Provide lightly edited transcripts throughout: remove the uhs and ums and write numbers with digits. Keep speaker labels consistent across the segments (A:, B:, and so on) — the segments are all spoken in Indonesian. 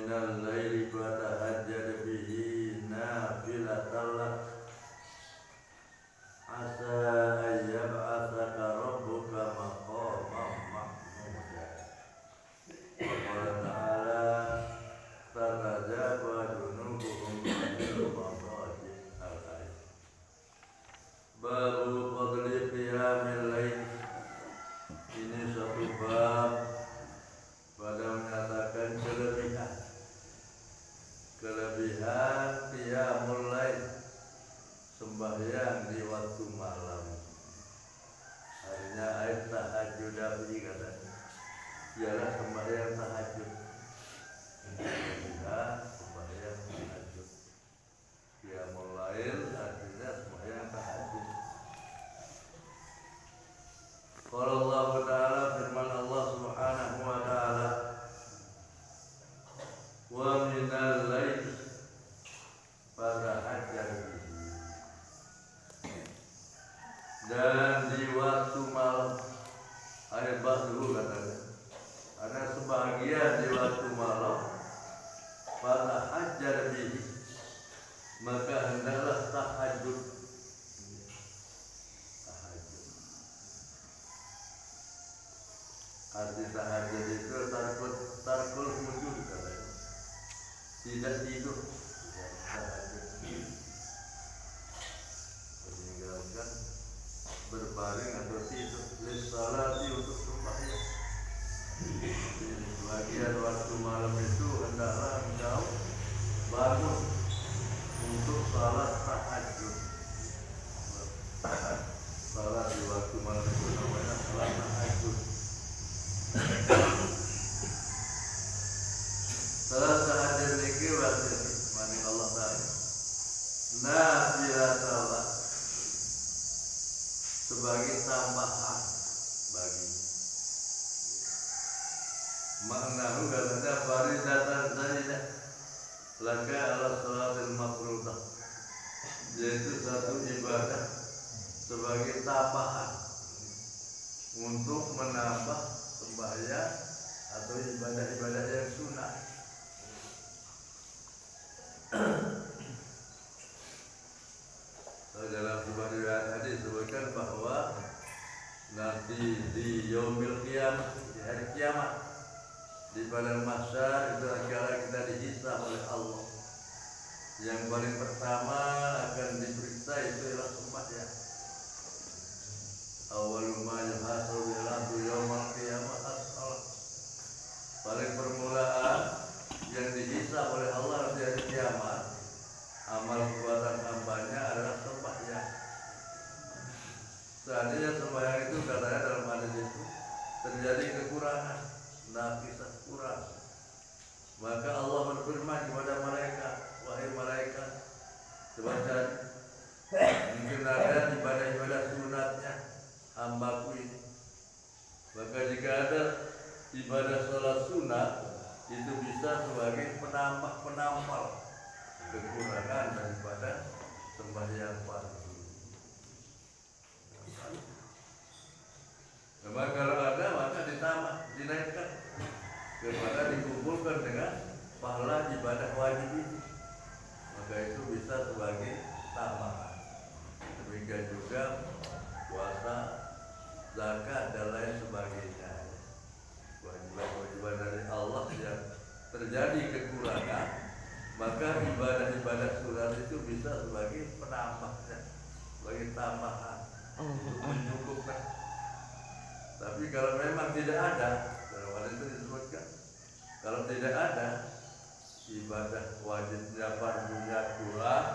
A: minal laili fatahajjad bihi nafilatan lak asa an yab'atsaka rabbuka maqaman mahmuda. Wa qala ta'ala tatajafa junubuhum 'anil madaji' al-ayat. Babu fadli qiyamil lail. Ini satu bab pada menyatakan kelebihan qiyamul lail, sembahyang di waktu malam. Artinya ayat tahajud Nabi katanya ialah sembahyang tahajud. Kelebihan sembahyang tahajud. Qiyamul lail artinya sembahyang tahajud. Qala Allah Ta'ala, firman Allah Subhanahu wa Ta'ala, wa minal laili fatahajjad bihi. Dan di waktu malam, ayat dulu katanya, ada sebagian di waktu malam, fatahajjad bihi, maka hendaklah tahajud. Arti tahajud itu tarkul wujud katanya, tidak tidur. Tahajud meninggalkan berbaring atau tidur. Lissalati, untuk sembahyang. Bagian waktu malam itu hendaklah engkau bangun untuk salat tahajud. Salat di waktu malam itu namanya salat tahajud. Salat tahajud niki wajib maning Allah Ta'ala. Nafilatan sebagai tambahan bagi. Maknahu katanya faridatan zaidah laka ala salatil mafruḍah, yaitu satu ibadah sebagai tambahan untuk menambah sembahyang atau ibadah-ibadah yang sunat. Dalam sebuah riwayat hadis disebutkan bahwa nanti di yaumil qiyamah, di hari kiamat, di padang mahsyar itu akan kita dihisab oleh Allah. Yang paling pertama akan diperiksa itu ialah sembahyang. Awwalu ma yuhasabu al-'abdu yaumal qiyamah as-shalah. Paling permulaan yang dihisab oleh Allah di hari kiamat, amal perbuatan hambanya adalah sembahyang. Seandainya sembahyang itu katanya dalam hadis itu terjadi kekurangan, naqisah, kurang, maka Allah berfirman kepada malaikat, wahai malaikat, coba cari, mungkin ada ibadah-ibadah sunatnya hambaku ini. Maka jika ada ibadah salat sunat, itu bisa sebagai penampal kekurangan daripada sembahyang fardu. Memang kalau ada maka ditambah, dinaikkan kepada dikumpulkan dengan pahala ibadah wajib ini, maka itu bisa sebagai tambahan. Demikian juga puasa, zakat dan lain sebagainya. Kewajiban dari Allah yang terjadi kekurangan, maka ibadah-ibadah sunat itu bisa sebagai penambahnya, sebagai tambahan untuk mencukupkan. Tapi kalau memang tidak ada, dalam hal itu disebutkan, kalau tidak ada ibadah wajibnya fardunya kurang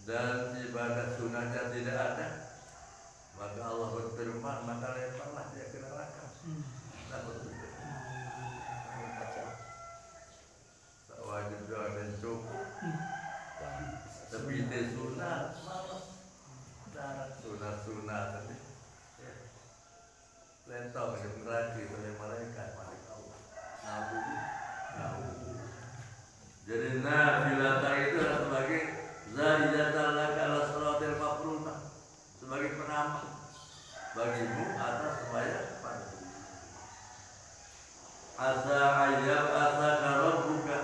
A: dan ibadah sunatnya tidak ada, maka Allah berfirman, maka lemparlah dia ke neraka. Nah, tak wajib doa dan cukup, tapi itu sunat, malas, sunat tapi lentong ke neraka oleh malaikat Allah. Jadi nafilata itu adalah sebagai zahidatan laka ala salatil mafruḍah, sebagai penambah bagimu atas sembahyang fardu. Asa ayyab asaka rabbuka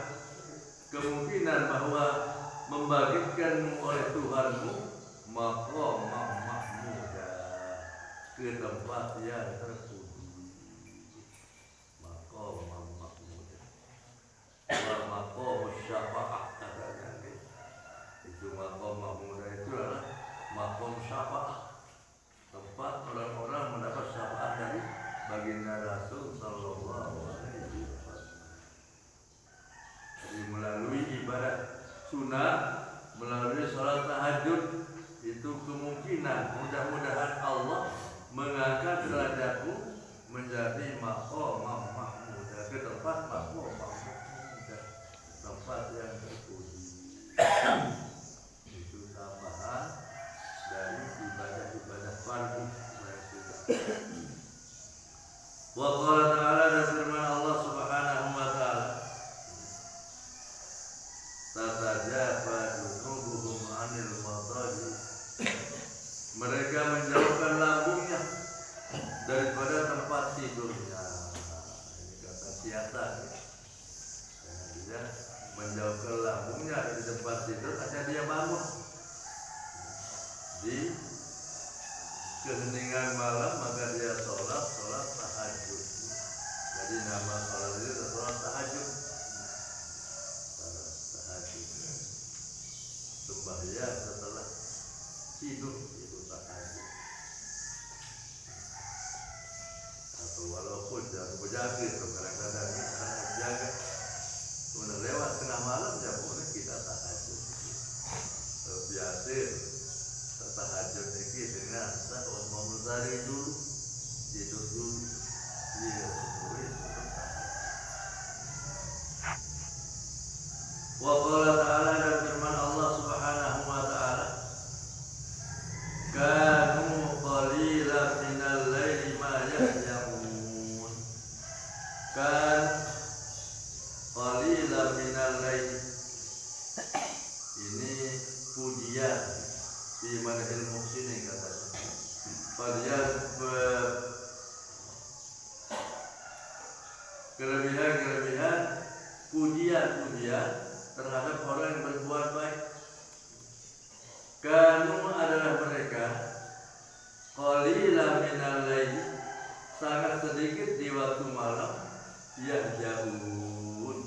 A: sunat, melalui sholat tahajud, itu kemungkinan mudah-mudahan Allah mengangkat derajatmu menjadi maqam mahmud, ke tempat maqam mahmud, tempat yang terpuji. Itu tambahan dari ibadah-ibadah fardu. Wa qala ta'ala, dan firman Allah Subhanahu wa ta'ala, tatajafa junubuhum 'anil madaji, mereka menjauhkan lambungnya daripada tempat tidurnya. Ini kata siatan. Dia menjauhkan lambungnya dari tempat tidur, akhirnya dia bangun di keheningan malam, maka dia sholat tahajud. Jadi nama sholat itu sholat tahajud. Sembahyang setelah tidur itu tahajud. Atau walaupun jangan berjaga, kadang-kadang kita jaga, kemudian lewat tengah malam ya boleh kita tahajud. Biasa tahajud ini dengan mau mencari dulu, tidur dulu, dia boleh tahajud. Wa qala ta'ala, dan firman Allah Subhanahu wa ta'ala, kanu qalilan minal laili ma yahjamun. Kan qalilan minal laili, ini pujian di manhil muhsinin katanya. Pujian kelebihan pujian terhadap orang yang berbuat baik. Kanu adalah mereka qalilan minal laili, sangat sedikit di waktu malam, yahjaun,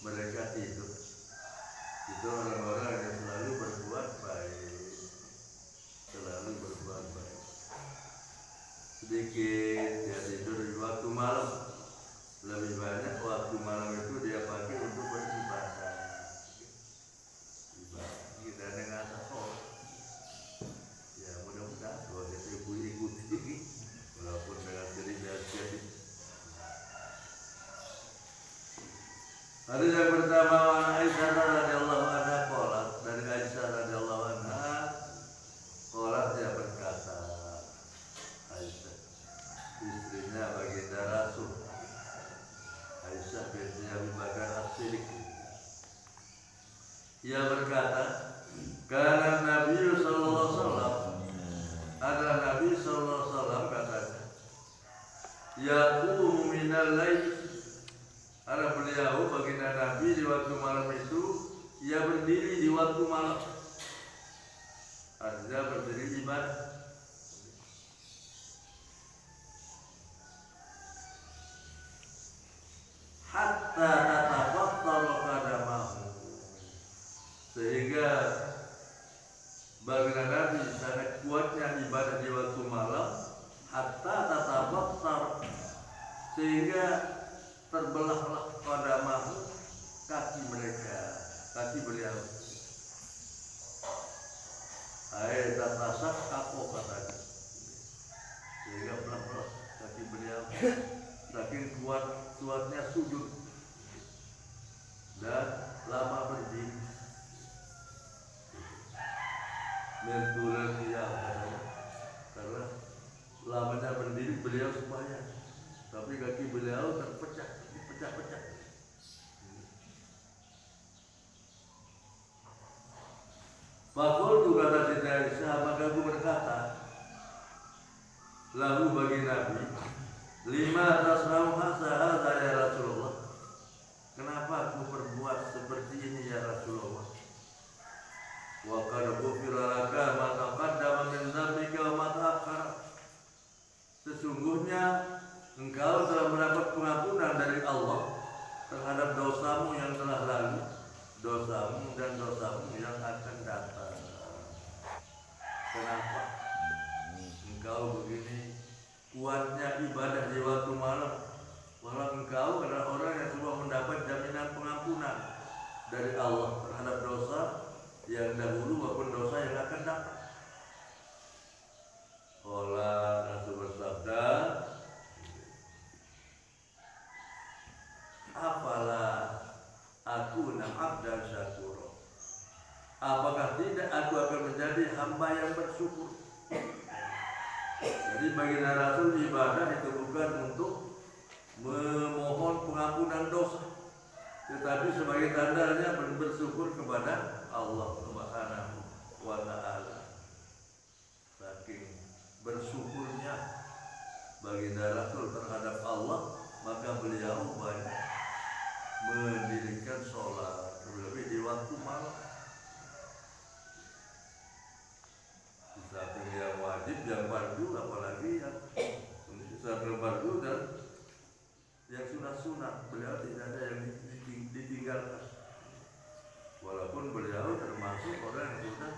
A: mereka tidur. Itu orang-orang yang selalu berbuat baik, sedikit dia tidur di waktu malam, lebih banyak waktu malam itu dia pakai untuk beribadah. Kita dengan sekolah, ya mudah-mudahan kalau kita ikuti, walaupun dengan jadi. Hadis yang pertama, Aisyah radhiyallahu anha qalat, dari Aisyah radhiyallahu anha qalat, dia berkata, Aisyah istrinya baginda Rasul, Aisyah binti Abi Bakar As-Siddiq, ia berkata, karena Nabi sallallahu alaihi wasallam, ada Nabi sallallahu alaihi wasallam katanya, yaqumu minal lail, ada beliau baginda Nabi di waktu malam itu, ia berdiri di waktu malam, artinya berdiri ibadah. Hatta tatafattaru qadamahu, sehingga baginda Nabi sangat kuatnya ibadah di waktu malam. Hatta tatafattar, sehingga terbelahlah qadamahu, kaki mereka, kaki beliau. Ayat tatasak apa katanya, sehingga belah-belah kaki beliau, saking kuatnya sujud dan lama berdiri. Mentulan dia karena lamanya berdiri beliau sembahyang, tapi kaki beliau dipecah-pecah. Fakultu, kata Siti Aisyah, maka aku berkata, lalu bagi Nabi, lima tasnau hadza ya Rasulullah, kenapa aku berbuat seperti ini ya Rasulullah? Wa qad ghufira laka ma taqaddama min dzambika wa ma ta'akhkhara, sesungguhnya engkau telah mendapat pengampunan dari Allah terhadap dosamu yang telah lalu, dosamu dan dosamu yang akan datang. Kenapa engkau begini kuatnya ibadah di waktu malam, walau engkau adalah orang yang sudah mendapat jaminan pengampunan dari Allah terhadap dosa yang dahulu maupun dosa yang akan datang. Qala Rasul bersabda, afala aku abdan syakura. Apakah tidak aku akan menjadi hamba yang bersyukur? Jadi bagi Rasul ibadah itu bukan untuk memohon pengampunan dosa, tetapi sebagai tandanya bersyukur kepada Allah Subhanahu wa Ta'ala. Saking bersyukurnya baginda Rasul terhadap Allah, maka beliau banyak mendirikan sholat, terlebih di waktu malam. Di samping yang wajib, yang fardu, apalagi yang fardu dan yang sunat-sunat, beliau tidak ada yang ditinggalkan. Walaupun beliau termasuk orang yang sudah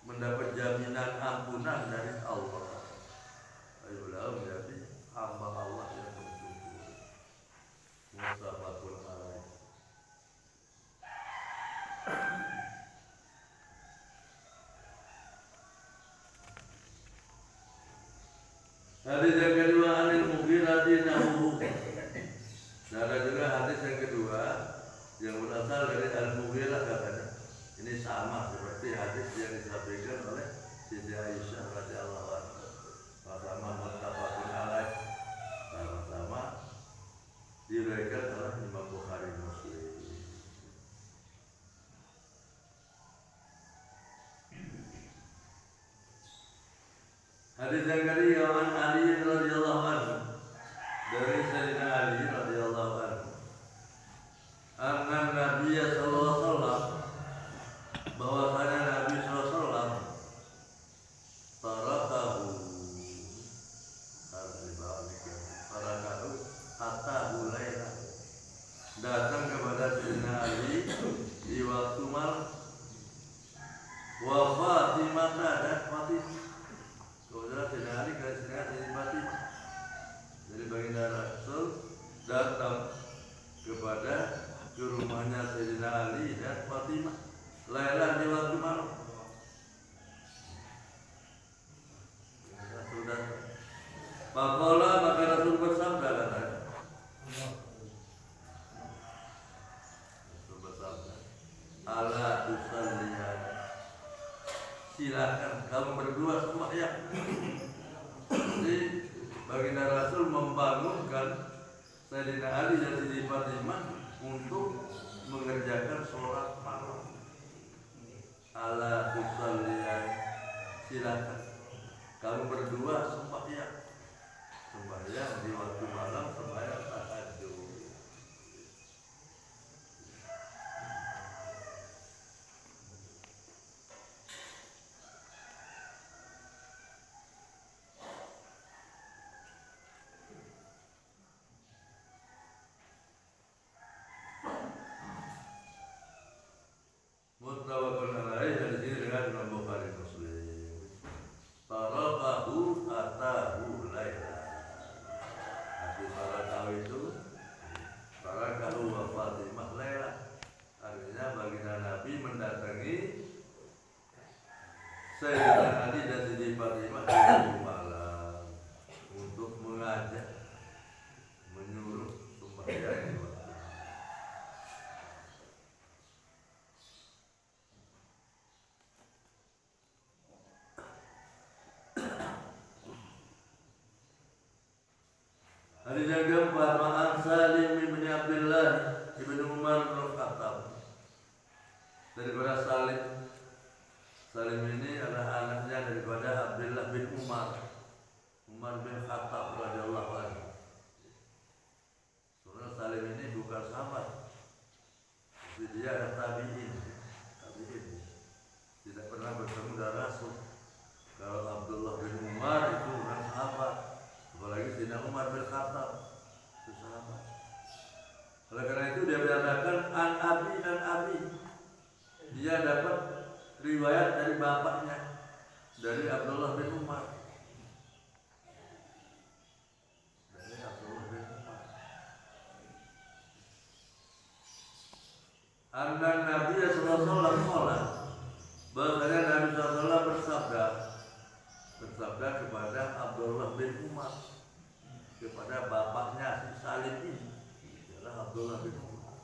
A: mendapat jaminan ampunan dari Allah, tapi beliau menjadi hamba Allah yang bersyukur. Mustafatul alaih. Hadis yang kedua, anil Mughirah bin Abu. Nah, ada juga hadis yang kedua yang berasal dari Al-Mughirah katanya. Ini sama seperti hadis yang disampaikan oleh Siti Aisyah radhiyallahu anha. Sama muttafaqun alaih, sama-sama diriwayatkan oleh Imam Bukhari Muslim. Hadis yang ketiga, an Ali radhiyallahu anhu, dari Sayyidina Ali radhiyallahu anhu, anna Nabiya sallallahu alaihi wasallam, bahwasanya Nabi sallallahu alaihi wasallam tarakahu hatta hulaila, datang kepada Sayyidina Ali di waktu malam. Wa Fatimah dan Fatimah, kemudian Sayyidina Ali ke Sayyidina Fatimah. Jadi baginda Rasul datang kepada ke rumahnya Sayyidina Ali dan Fatimah Laila di waktu malam. Rasul datang. Faqala, maka Rasul bersabda, katanya. Rasul bersabda, ala tusalliyan, silakan kamu berdua sembahyang. Jadi baginda Rasul membangunkan Sayyidina Ali dan Siti Fatimah untuk mengerjakan sholat malam. Ala tusalliyan, silakan kamu berdua sembahyang di waktu malam, sembahyang tahajud. Muttafaqun alaih, hadis ini dengan Imam Bukhari Muslim. Tarakahu atahu laila. Hadis tarakahu itu tarakahu wa Fatimah laila. Artinya baginda Nabi mendatangi Sayyidina Ali dan Siti Fatimah di waktu malam untuk mengajak, menyuruh sembahyang di waktu. Hadis yang keempat, ma'an Salim bin Abdullah bin Umar bin Khattab. Daripada Salim. Salim ini adalah anaknya daripada Abdullah bin Umar bin Khattab radhiyallahu anhu. Sebenarnya Salim ini bukan sahabat, tapi dia adalah tabi'in. Tidak pernah bertemu dengan Rasul. Kalau Abdullah bin Umar itu bukan sahabat, apalagi Sayyidina Umar bin Khattab itu sahabat. Oleh karena itu dia menyatakan an abi, dia dapat riwayat dari bapaknya, dari Abdullah bin Umar. Anna Nabi sallallahu alaihi wasallam bahwasanya Nabi sallallahu bersabda kepada Abdullah bin Umar, kepada bapaknya si Salim ini adalah Abdullah bin Umar.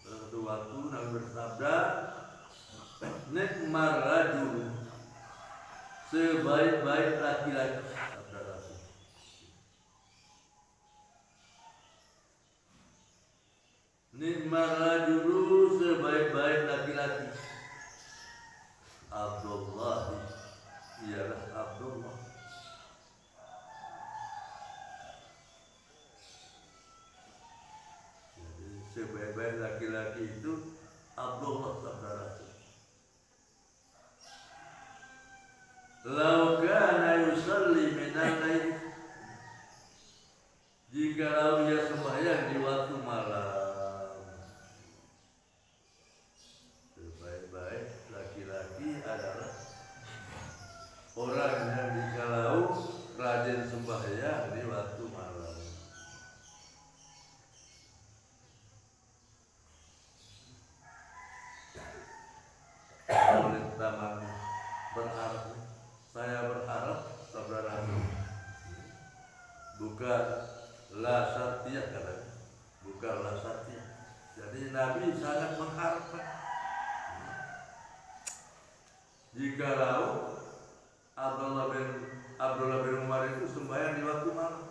A: Suatu waktu Nabi bersabda, nikmar rajul, sebaik-baik laki-laki, sabda Rasul. Nikmar rajul, sebaik-baik laki-laki, Abdullah, ialah Abdullah. Jadi sebaik-baik laki-laki itu Abdullah, sabda Rasul. Lau kana yusalli minal lail, jikalau ia sembahyang di waktu malam. Sebaik-baik laki-laki adalah orang yang jikalau rajin sembahyang di waktu malam. Oleh taman berharap, saya berharap saudara bukan la satya, katanya, bukan la satya. Jadi Nabi sangat mengharapkan jikalau Abdullah bin Umar itu sembahyang di waktu malam.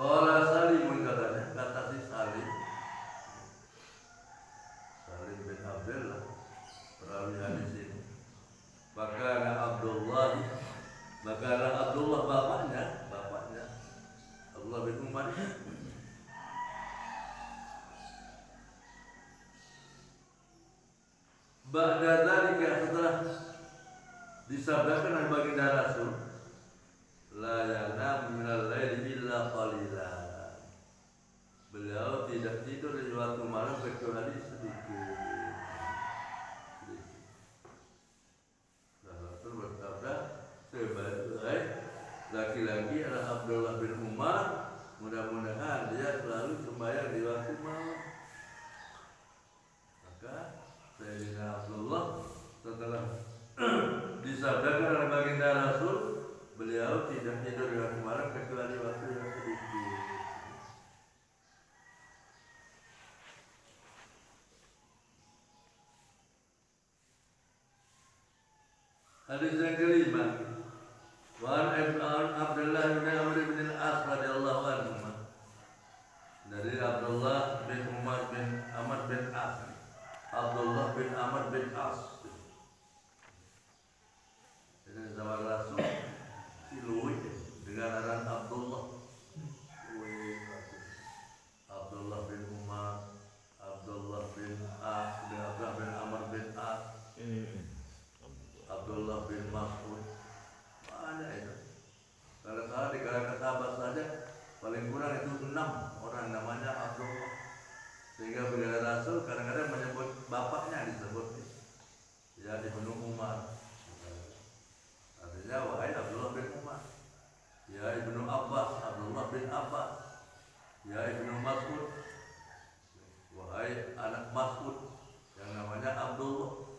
A: Qala Salim, katanya, kata si Salim bin Abdullah, perawi hadis ini. Maka Abdullah bapaknya Abdullah bin Umar. Ba'da dzalika, setelah disabdakan oleh baginda Rasul, la yanam minal laili illa qalilan, beliau tidak tidur di waktu malam kecuali sedikit. Rasul bersabda, sebaik laki-laki adalah Abdullah bin Umar, mudah-mudahan dia selalu sembahyang di waktu malam. Maka Sayyidina Abdullah setelah disabdakan oleh baginda Rasul, beliau tidak tidur di waktu malam kecuali waktu yang sedikit. Hadis yang kelima, wa Abdullah bin Amr bin al-As radhiyallahu anhu, dari Abdullah bin Umar bin Amr bin As, Abdullah bin Amr bin As. Jadi zaman Rasul Silui dengan aran Abdullah, Abdullah bin Umar, Abdullah bin As, Abdullah bin Amr bin As, Abdullah bin Mas'ud, banyak itu. Kalau salah di kalangan sahabat saja paling kurang itu 6 orang namanya Abdullah. Sehingga bila Rasul kadang-kadang menyebut bapaknya, disebut ya Ibnu Umar. Artinya wahai Abdullah bin Umar, ya Ibnu Abbas, Abdullah bin Abbas, ya Ibnu Mas'ud, wahai anak Mas'ud yang namanya Abdullah.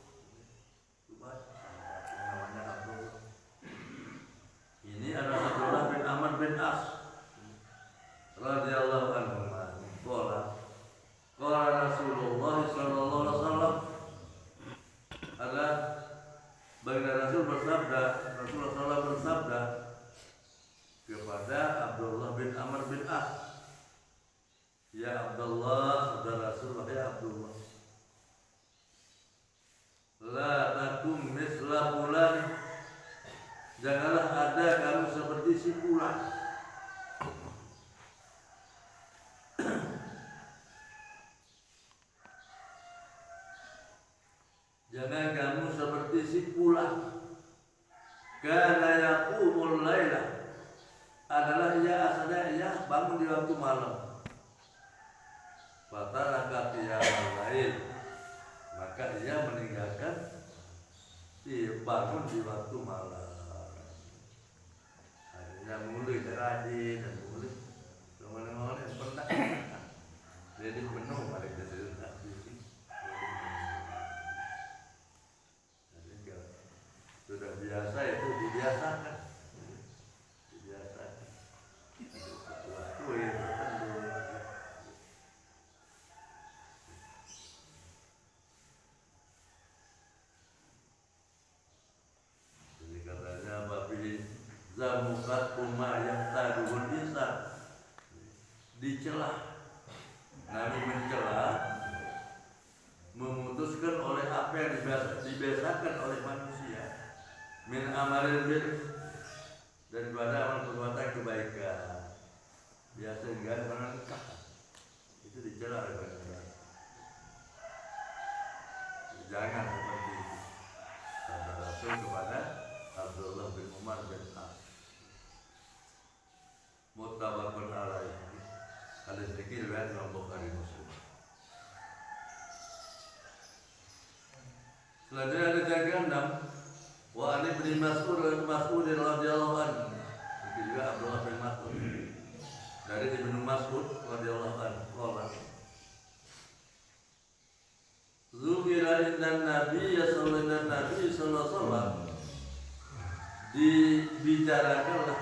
A: Ini adalah Abdullah bin Amr bin As radhiyallahu anhu. Qala Rasulullah sallallahu alaihi wasallam, adalah baginda Rasul bersabda, Rasulullah bersabda kepada Abdullah bin Amr bin As, ya Abdullah, saudara Rasulullah, ya Abdullah, la takum misla fulan, janganlah ada kamu seperti si fulan. Jangan kamu seperti si fulan. Kana yaqumul laila, adalah ia asalnya ia bangun di waktu malam. Fataraka qiyamal lail, maka ia meninggalkan bangun di waktu malam. Akhirnya mulai rajin dan mulai kemana-mana pernah Nabi mencela, memutuskan oleh apa yang dibiasakan oleh manusia min amalil bir, daripada amal perbuatan kebaikan biasa enggak menangkap itu dicela oleh Nabi. Jangan seperti itu. Kata Rasul kepada Abdullah bin Umar bin As. Muttafaqun alaihi. Hadis ini riwayat Imam Bukhari Muslim. Selanjutnya ada yang ke-6, wa an Ibnu Mas'ud radhiyallahu anhu. Itu juga Abdullah bin Mas'ud. Dari Ibnu Mas'ud radhiyallahu anhu qala Zukira indan Nabi sallallahu alaihi wasallam, dibicarakanlah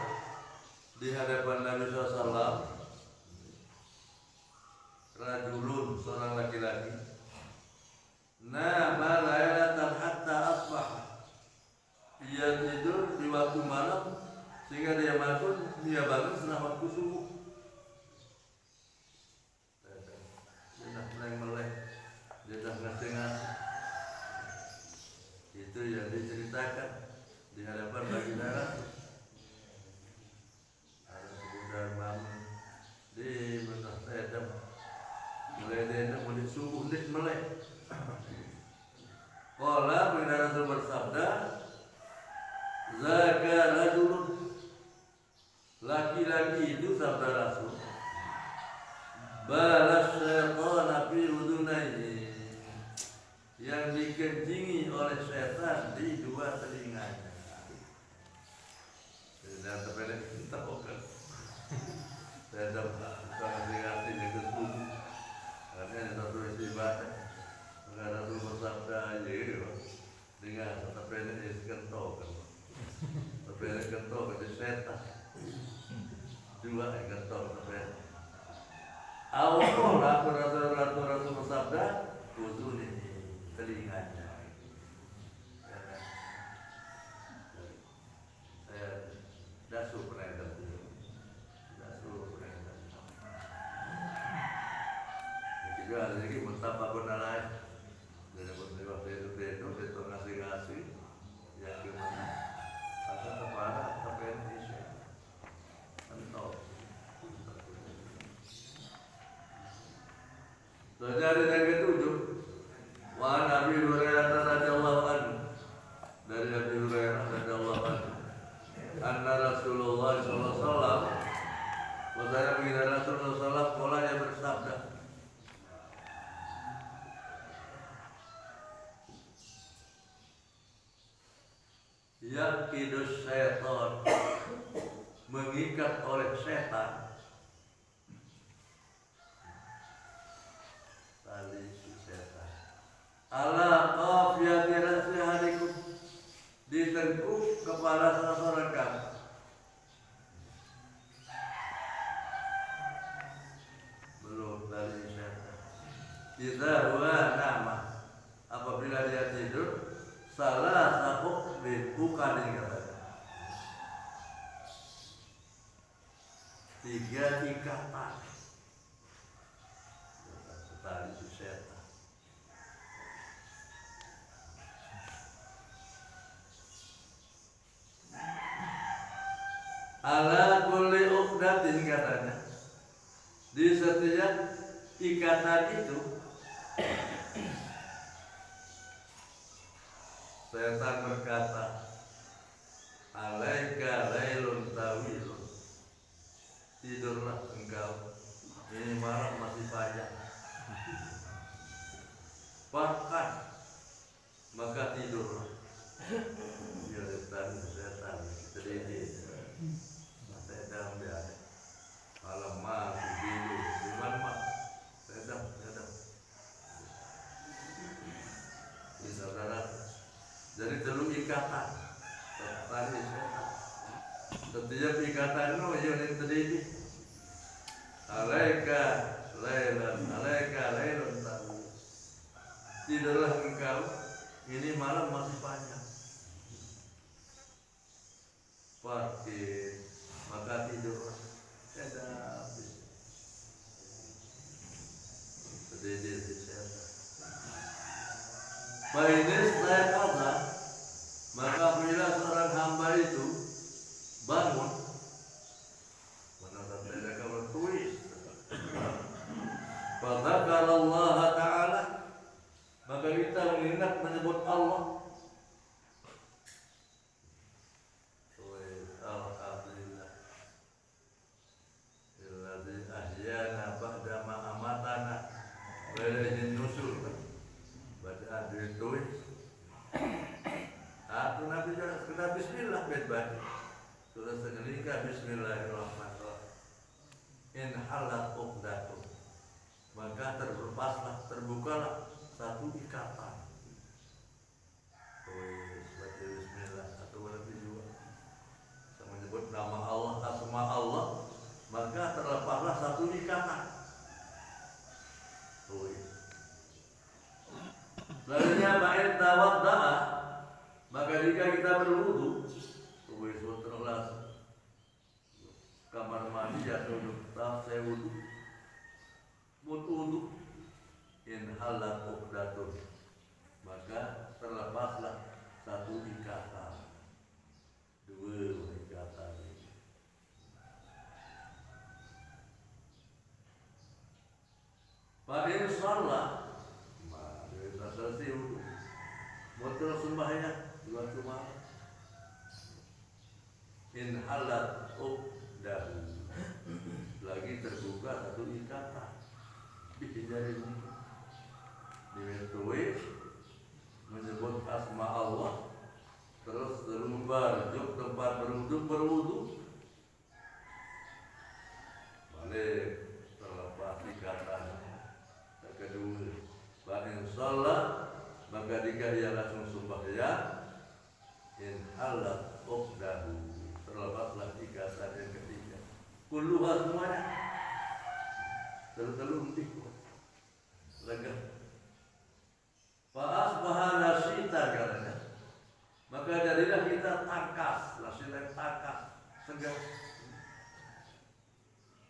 A: di hadapan Nabi SAW rajulun, seorang laki-laki, nama lailatan hatta asbah, ia tidur di waktu malam sehingga dia bangun setelah waktu subuh. Dia melek, dia dah ngasih-ngasih. Itu yang diceritakan di hadapan baginda Rasul. Ada sebuah bangun di benar sedap, mulai dia mulai subuh dia melek. Qala baginda Rasul bersabda, zaka rajulun, laki-laki itu sabda Rasul, balas syaitan fi udunaihi, yang dikencingi oleh setan di dua telinganya. Dan terpelek kita bukan. Saya dapat ngasih ke subuh. Karena ada satu ibadah. Maka Rasul bersabda aja, dengan terpelek kentok. Terpelek kentok ke setan. Dua kentok terpelek. Awal Rasul bersabda, udun ini telinganya. Saya dasuh pernah itu. Juga ada lagi muttafaqun alaih. Dari beberapa itu ngasih-ngasih yang gimana? Ada kepala sampai ini. Entah. Dari yang ketujuh, wa Nabi Hurairah radhiyallahu anhu, dari Nabi Hurairah radhiyallahu anhu, anna Rasulullah sallallahu alaihi wasallam, bahwasanya baginda Rasulullah sallallahu alaihi wasallam yang bersabda, yakidus syaitan, mengikat oleh setan, tali setan, ala qafiyati ra'si hadikum, ditengkuk kepala salah seorang kamu. Belum tali setan. Idza huwa nama, apabila dia tidur, salah satu bukan ini katanya. 3 ikatan. Tali setan. Ala kulli uqdatin katanya, di setiap ikatan itu setan berkata, alaika lailun tawilun, tidurlah engkau, ini malam masih panjang. Bahkan maka tidurlah. Ya setan terjadi. Setan dia malam masih tidur. Di mana setan. Ini saudara. Jadi telur ikatan. Tadi setan. Setiap ikatan itu yang terjadi. Alaika lailun tahu. Tidurlah engkau, ini malam masih panjang. Pakai maka tidurlah. berdiri di setan. Fainis saya kata, maka bila seorang hamba itu bangun, menatap mereka bertulis. Fadzakar Allah Ta'ala, maka kita mengingat menyebut Allah. Alhamdulillah, alladzi ahyana ba'da ma amatana wa ilaihin nusyur. Baca itu. Aku Nabi kena bismillah baik-baik. Sudah seketika bismillahirrahmanirrahim. In halat uqdatun, maka terlepaslah, terbukalah satu ikatan. Baca bismillah atau lebih juga. Saya menyebut nama Allah, asma Allah, maka terlepaslah satu ikatan. Selanjutnya ba'in tawadda'a, maka jika kita berwudu, terus kamar mandi atau tak saya wudu, in halat uqdatun, maka terlepaslah satu ikatan, dua ikatan. Fa'in shalah, kita selesai wudu, mau terus sembahyang di waktu malam. In halat uqdahu, lagi terbuka satu ikatan di jari ini. Dimetui menyebut asma Allah, terus berjuk tempat berwudu, balik terlepas ikatan. Yang kedua, ba'in shalah, maka jika ia langsung sembahyang, in halat uqdahu, terlepaslah ikatan yang ketiga. Kulluha semuanya, terus lega. Fa'asbaha nasyitan katanya, maka jadilah kita tangkas, nasyitan tangkas, segar.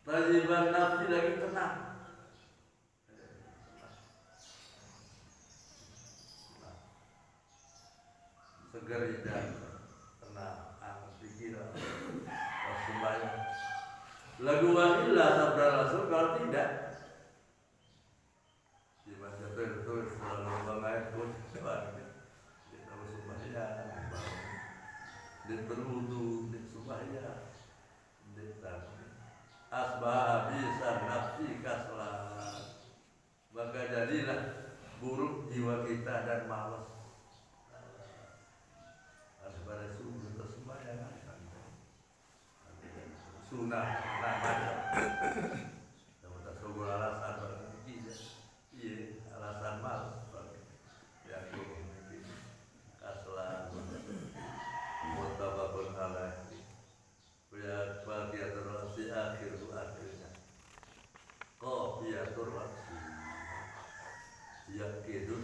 A: Tajiban nafsi lagi tenang. Segar dan tenang, pikiran, sembahyang. Lagu wa'illah sabda Rasul, kalau tidak dibaca terus selalu bangai pun kita sembahyang, dan berwudu, dan sembahyang, dan asbah bisa nafsi kaslan, maka jadilah buruk jiwa kita dan malas. Pada subuh tersembahyang sunnah baca. Dapat sogol alasan berpikir, iya alasan malas. Yang mungkin kaslan, mutabakun alaihi. Biar bagiatul rasi akhirnya. Qafiyatul rasi. Yakidun